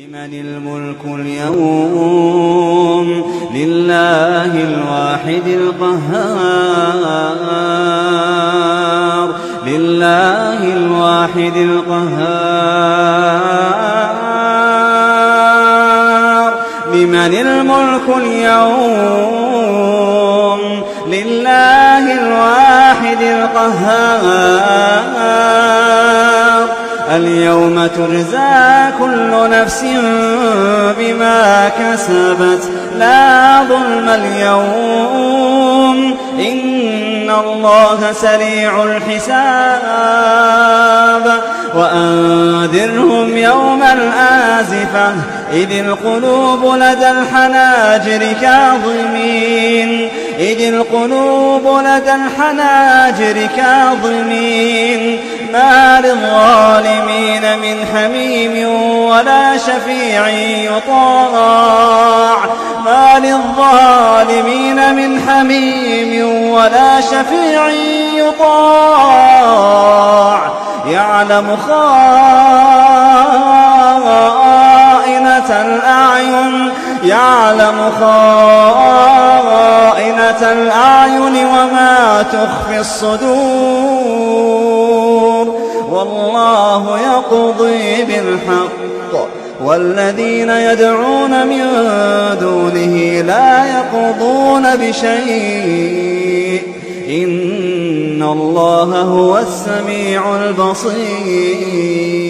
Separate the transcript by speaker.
Speaker 1: لمن الملك اليوم لله الواحد القهار لله الواحد القهار لمن الملك اليوم لله الواحد القهار اليوم تجزى كل نفس بما كسبت لا ظلم اليوم إن الله سريع الحساب وأنذرهم يوم الآزفة إذ القلوب لدى الحناجر كاظمين ما للظالمين من حميم ولا شفيع يطاع يعلم خائنة الأعين وما تخفي الصدور والله يقضي بالحق والذين يدعون من دونه لا يقضون بشيء إن الله هو السميع البصير.